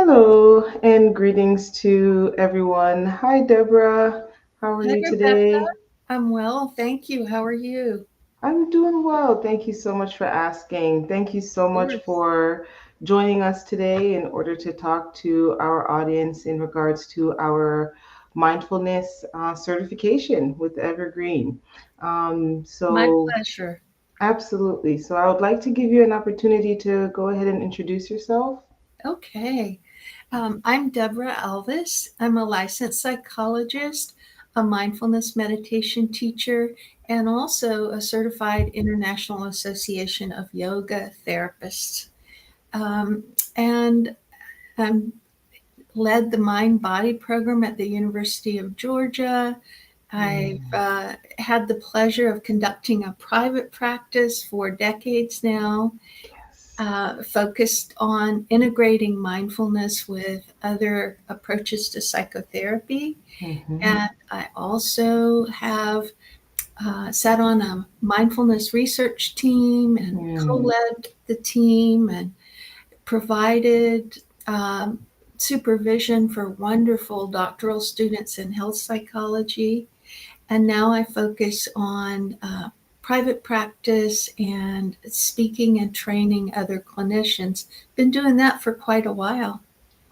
Hello and greetings to everyone. Hi, Deborah. How are Hi, you Rebecca. today? I'm well, thank you. How are you? I'm doing well. Thank you so much for asking. Thank you so Of much course. for joining us today in order to talk to our audience in regards to our mindfulness certification with Evergreen. My So, pleasure. absolutely. So, I would like to give you an opportunity to go ahead and introduce yourself. Okay. I'm Debra Alvis. I'm a licensed psychologist, a mindfulness meditation teacher, and also a certified International Association of Yoga Therapists. Um, and I'm led the mind body program at the University of Georgia. I've Mm, had the pleasure of conducting a private practice for decades now, yes. focused on integrating mindfulness with other approaches to psychotherapy. Mhm. And I also have sat on a mindfulness research team and co Mm. led the team and provided um, supervision for wonderful doctoral students in health psychology. And now I focus on private practice and speaking and training other clinicians. Been doing that for quite a while.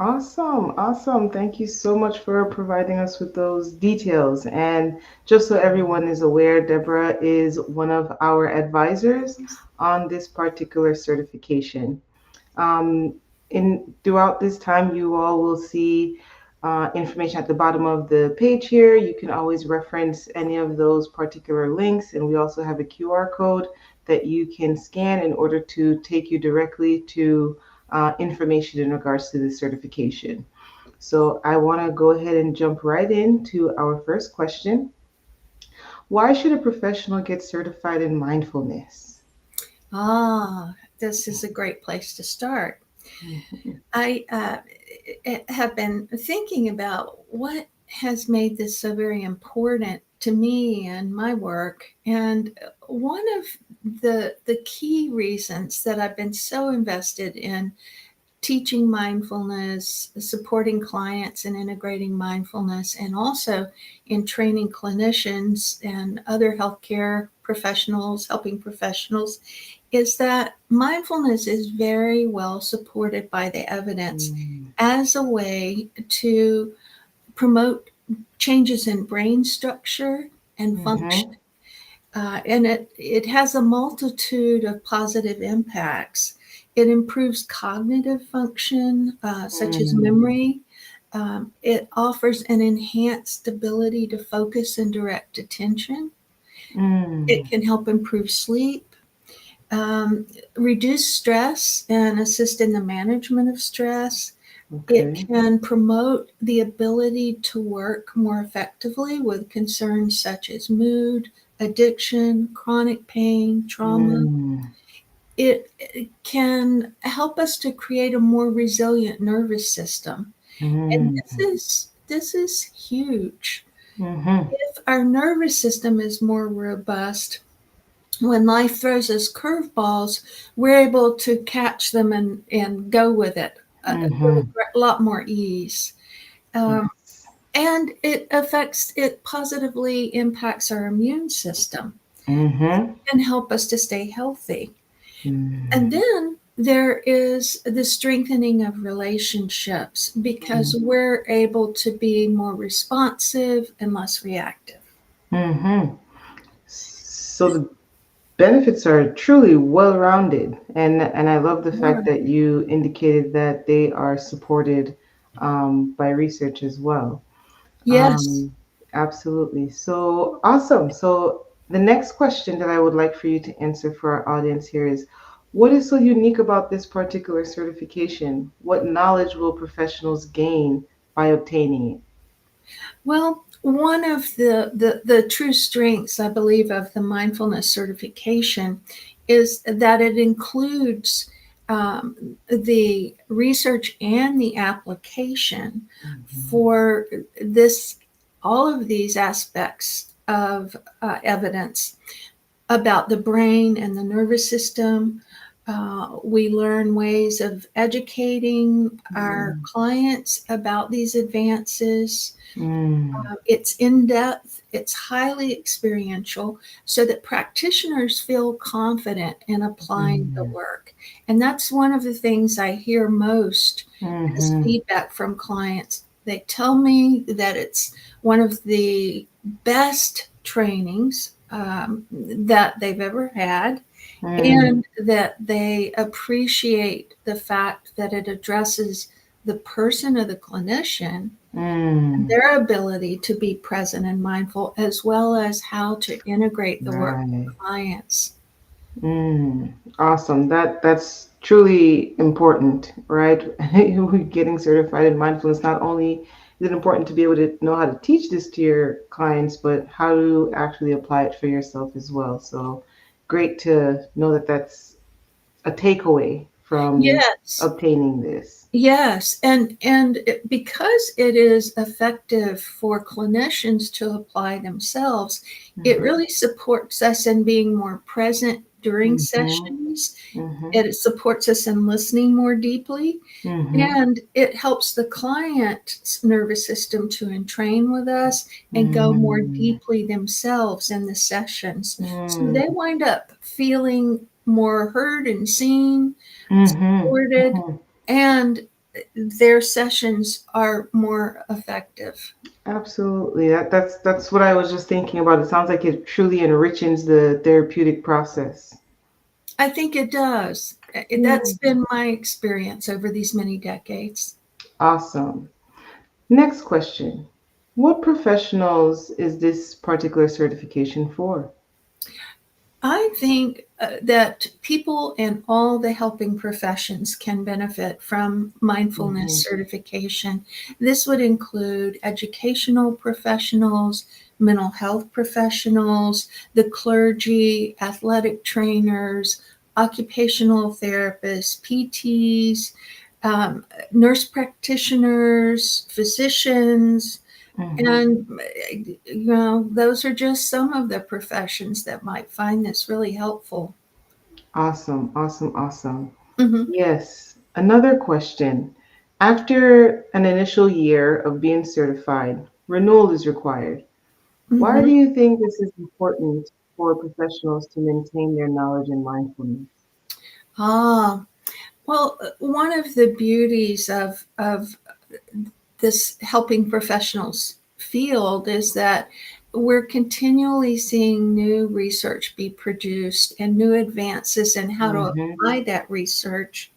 Awesome, awesome. Thank you so much for providing us with those details. And just so everyone is aware, Deborah is one of our advisors on this particular certification. Um, in throughout this time, you all will see information at the bottom of the page here. You can always reference any of those particular links, and we also have a QR code that you can scan in order to take you directly to information in regards to this certification. So I want to go ahead and jump right into our first question. Why should a professional get certified in mindfulness? This is a great place to start. Mhm. I have been thinking about what has made this so very important to me and my work. And one of the key reasons that I've been so invested in teaching mindfulness, supporting clients and integrating mindfulness, and also in training clinicians and other healthcare professionals, helping professionals, is that mindfulness is very well supported by the evidence Mm, as a way to promote changes in brain structure and function. mhm, And it has a multitude of positive impacts. It improves cognitive function, such as mm, memory. It offers an enhanced ability to focus and direct attention. It mm. can help improve sleep, um, reduce stress, and assist in the management of stress. It Okay. can promote the ability to work more effectively with concerns such as mood, addiction, chronic pain, trauma. Mm, It can help us to create a more resilient nervous system. And mm, this is huge. mhm, If our nervous system is more robust, when life throws us curveballs, we're able to catch them and go with it with mhm. a lot more ease. Um, Yes. and it positively impacts our immune system Mhm. and help us to stay healthy. And Mm, then there is the strengthening of relationships because mm, we're able to be more responsive and less reactive. mhm. So the benefits are truly well-rounded, and I love the fact Sure. that you indicated that they are supported by research as well. Yes. Um, Absolutely. So awesome. So the next question that I would like for you to answer for our audience here is, what is so unique about this particular certification? What knowledge will professionals gain by obtaining it? Well, one of the true strengths, I believe, of the mindfulness certification is that it includes um, the research and the application Mhm. for this, all of these aspects of evidence about the brain and the nervous system, We learn ways of educating our Mm. clients about these advances. Mm. It's in depth, it's highly experiential, so that practitioners feel confident in applying the Mm. work. And that's one of the things I hear most as Mhm. feedback from clients. They tell me that it's one of the best trainings that they've ever had, Mm. and that they appreciate the fact that it addresses the person or the clinician, Mm. their ability to be present and mindful, as well as how to integrate the work Right. with clients. Mm. Awesome. That's truly important, right? Getting certified in mindfulness, not only is it important to be able to know how to teach this to your clients, but how to actually apply it for yourself as well. So great to know that that's a takeaway from Yes, obtaining this. yes, because it is effective for clinicians to apply themselves, it Mm-hmm. really supports us in being more present during Mm-hmm. sessions. Mm-hmm. It supports us in listening more deeply, Mm-hmm. and it helps the client's nervous system to entrain with us and go more Mm-hmm. deeply themselves in the sessions. So they Mm-hmm. wind up feeling more heard and seen, Mm-hmm. supported, and their sessions are more effective. Absolutely. That's what I was just thinking about. It sounds like it truly enriches the therapeutic process. I think it does. That's Mm. been my experience over these many decades. Awesome. Next question. What professionals is this particular certification for? I think that people in all the helping professions can benefit from Mm-hmm. mindfulness certification. This would include educational professionals, mental health professionals, the clergy, athletic trainers, occupational therapists, PTs, um, nurse practitioners, physicians, Mm-hmm. and, those are just some of the professions that might find this really helpful. Awesome. Awesome. Awesome. Hmm. Yes. Another question. After an initial year of being certified, renewal is required. Why do Hmm. you think this is important for professionals to maintain their knowledge and mindfulness? Ah, well, one of the beauties of this helping professionals field is that we're continually seeing new research be produced and new advances in how to Mm-hmm. apply that research.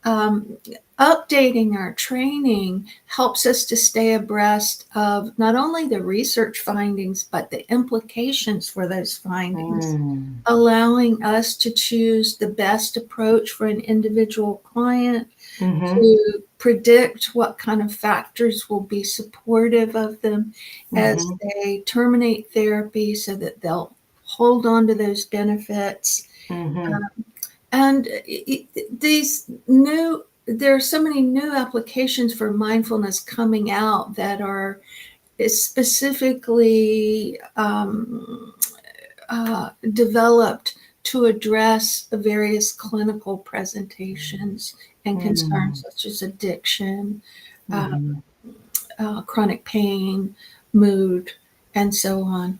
um, Updating our training helps us to stay abreast of not only the research findings, but the implications for those findings, Mm. allowing us to choose the best approach for an individual client, Mm-hmm. to predict what kind of factors will be supportive of them as Mm-hmm. they terminate therapy so that they'll hold on to those benefits. Mm-hmm. And these new, there are so many new applications for mindfulness coming out that are specifically developed to address the various clinical presentations and concerns Mm. such as addiction, uh, Mm-hmm. chronic pain, mood, and so on.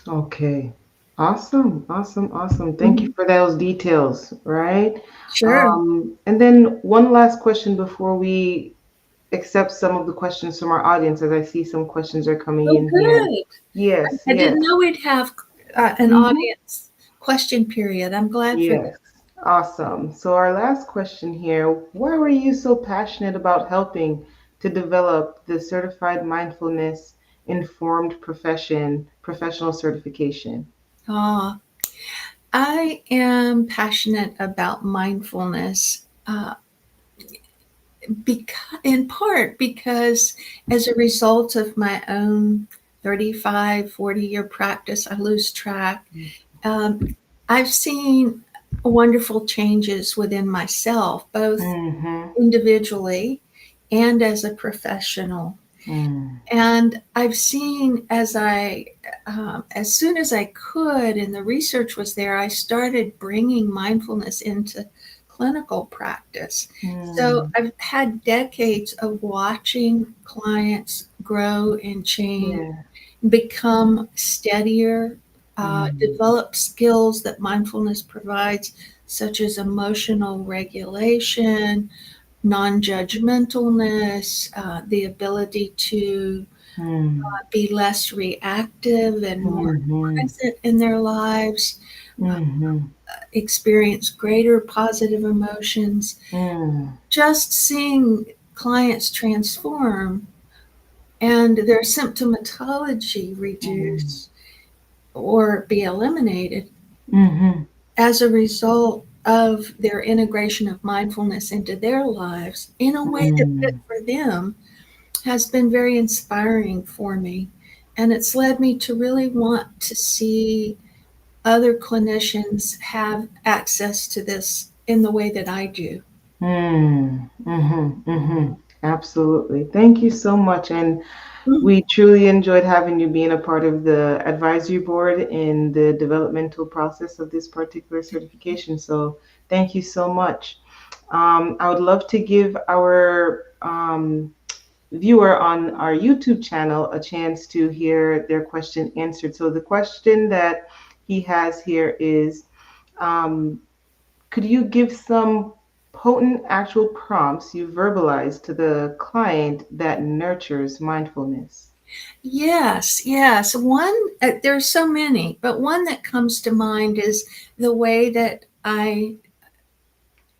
Okay. Awesome. Awesome. Awesome. Thank you Mhm. for those details, right? Sure. And then one last question before we accept some of the questions from our audience, as I see some questions are coming Oh, in here. good. Yes, I yes. didn't know we'd have an Mm-hmm. audience question period. I'm glad for that. Yes. Awesome. So our last question here, why were you so passionate about helping to develop the certified mindfulness informed professional certification? Ah, I am passionate about mindfulness, in part because as a result of my own 35, 40-year practice, I lose track. Um, I've seen wonderful changes within myself, both Mm-hmm. individually and as a professional. Mm. And I've seen as soon as I could, and the research was there, I started bringing mindfulness into clinical practice. So Mm. I've had decades of watching clients grow and change, Yeah. become steadier, Mm. develop skills that mindfulness provides, such as emotional regulation, non judgmentalness, the ability to Mm. be less reactive and more Mhm. present in their lives, Mhm. experience greater positive emotions. Mm. Just seeing clients transform and their symptomatology Mm. reduce or be eliminated Mhm. as a result of their integration of mindfulness into their lives in a way that fit Mm. for them has been very inspiring for me. And it's led me to really want to see other clinicians have access to this in the way that I do. Mm. Mhm. Mhm. Absolutely. Thank you so much. And Mm. we truly enjoyed having you being a part of the advisory board in the developmental process of this particular certification. So thank you so much. I would love to give our viewer on our YouTube channel a chance to hear their question answered. So the question that he has here is, um, could you give some potent actual prompts you verbalize to the client that nurtures mindfulness? Yes, yes. There's so many, but one that comes to mind is the way that I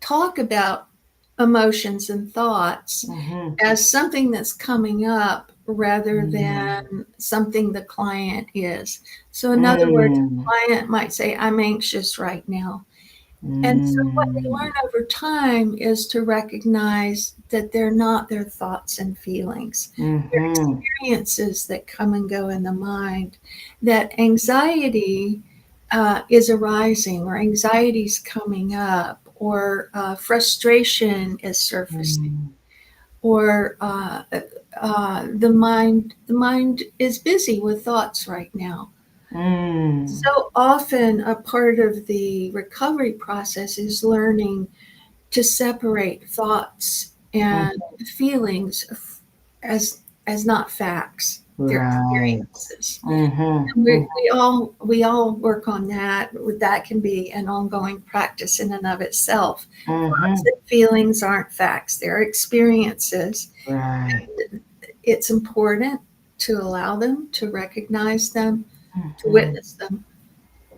talk about emotions and thoughts Mm-hmm. as something that's coming up rather Mm. than something the client is. So, in other words, Mm. a client might say, I'm anxious right now. And so, what they Mm. learn over time is to recognize that they're not their thoughts and feelings, they're Mm-hmm. experiences that come and go in the mind, that anxiety is arising, or anxiety is coming up, or frustration is surfacing, Mm. or the mind is busy with thoughts right now. Mm. So often, a part of the recovery process is learning to separate thoughts and Mm. feelings as as not facts. They're Right. experiences. Mm-hmm. And Mm-hmm. we all work on that. That can be an ongoing practice in and of itself. Thoughts Mm-hmm. and feelings aren't facts; they're experiences. Right. It's important to allow them, to recognize them, to Mm-hmm. witness them,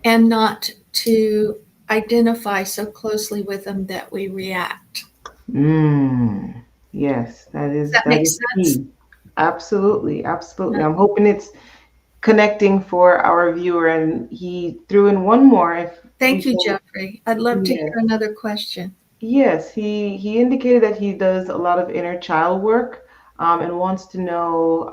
and not to identify so closely with them that we react. Mm. Yes, Does that that make is sense? key. Absolutely, absolutely. I'm hoping it's connecting for our viewer, and he threw in one more. If we Thank you, can, Jeffrey. I'd love to yeah. hear another question. Yes, he indicated that he does a lot of inner child work, and wants to know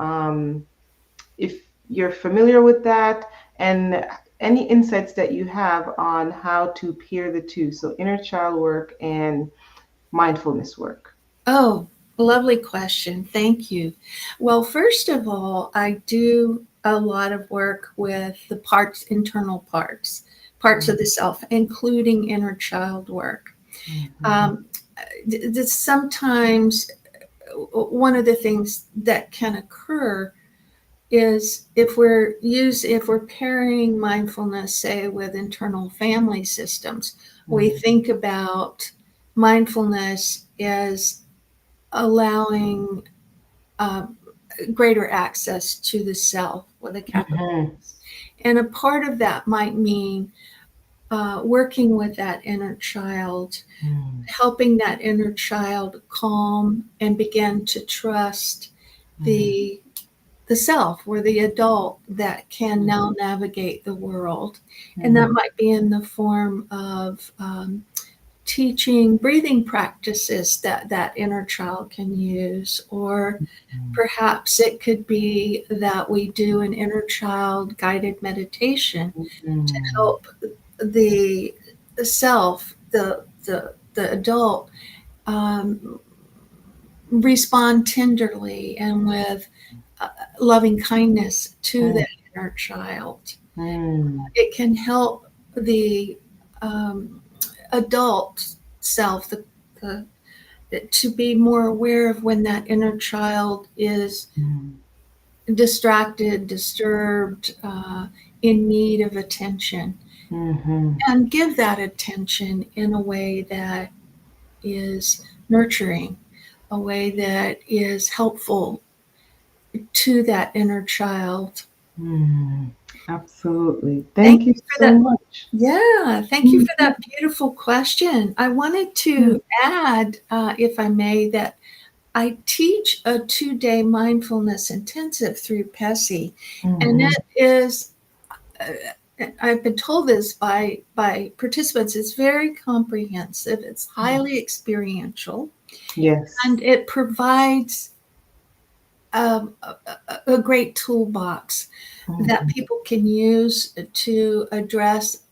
if you're familiar with that and any insights that you have on how to pair the two. So inner child work and mindfulness work. Oh, lovely question. Thank you. Well, first of all, I do a lot of work with the internal parts of the self, including inner child work. Mhm. Um, Sometimes one of the things that can occur is if we're pairing mindfulness, say, with internal family systems, we Mhm. think about mindfulness as allowing uh, greater access to the self with a capital Mhm. S. And a part of that might mean working with that inner child, Mhm. helping that inner child calm and begin to trust Mhm. the the self, or the adult that can Mhm. now navigate the world. And that Mhm. might be in the form of teaching breathing practices that that inner child can use, or perhaps it could be that we do an inner child guided meditation to Mhm. help the self, the adult, um, respond tenderly and with loving kindness to Mm, that inner child. mm, It can help the adult self the, to be more aware of when that inner child is mm, distracted, disturbed, in need of attention, mhm, and give that attention in a way that is nurturing, a way that is helpful to that inner child. mm. Absolutely. Thank Thank you you for so that. much. Yeah, thank you for Mhm, that beautiful question. I wanted mm, to add, if I may, that I teach a 2-day mindfulness intensive through PESI, and mhm, it is. I've been told this by participants. It's very comprehensive. It's mm. highly experiential, Yes. and it provides a great toolbox that Mhm, people can use to address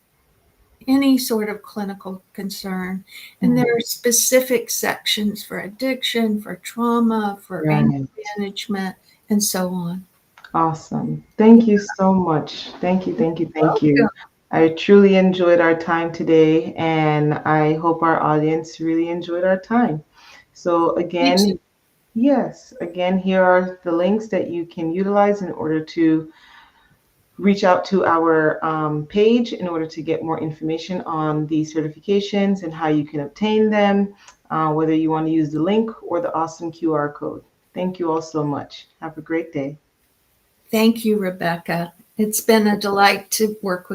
any sort of clinical concern. And there mm. are specific sections for addiction, for trauma, for anger Right. management, and so on. Awesome. Thank you so much. Thank you, thank you, thank you. Welcome. I truly enjoyed our time today, and I hope our audience really enjoyed our time. So, Me too. again, yes, again, here are the links that you can utilize in order to reach out to our page in order to get more information on the certifications and how you can obtain them, whether you want to use the link or the awesome QR code. Thank you all so much. Have a great day. Thank you, Rebecca. It's been a delight to work with